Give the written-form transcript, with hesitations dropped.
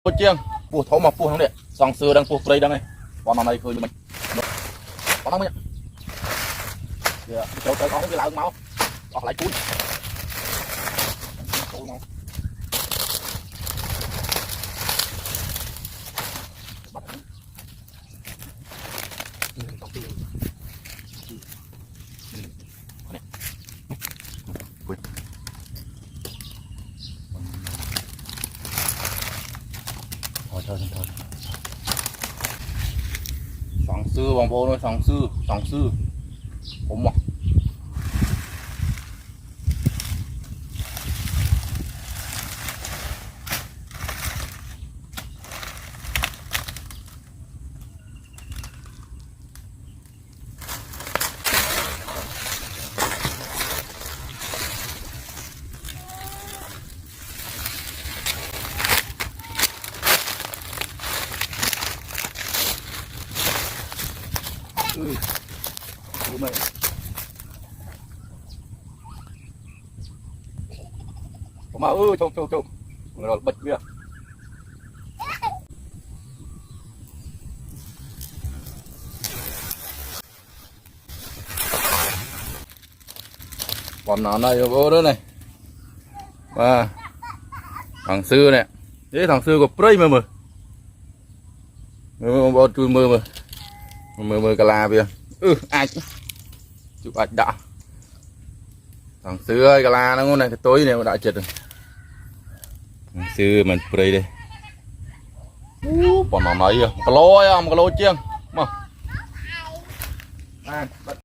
Cô chiêng bùa thấu mà bùa không đấy sòng sưa đang bùa đây đang này còn nào này khơi như mình còn không nhá chỗ có cái lợn máu hoặc lại cúi thôi sòng sư bằng vô thôi sòng sư ốm mà mày mà trông rồi bật kia còn nó này vô đó này và thằng sư này đấy thằng sư của prey mà bao chui mơ cả la bia ai chụp ảnh đã thằng sư ơi cả la nó ngon này cái tối này mà đã chật rồi thằng sư mình prey đây còn nó nói à một cái lô chiêng mà bật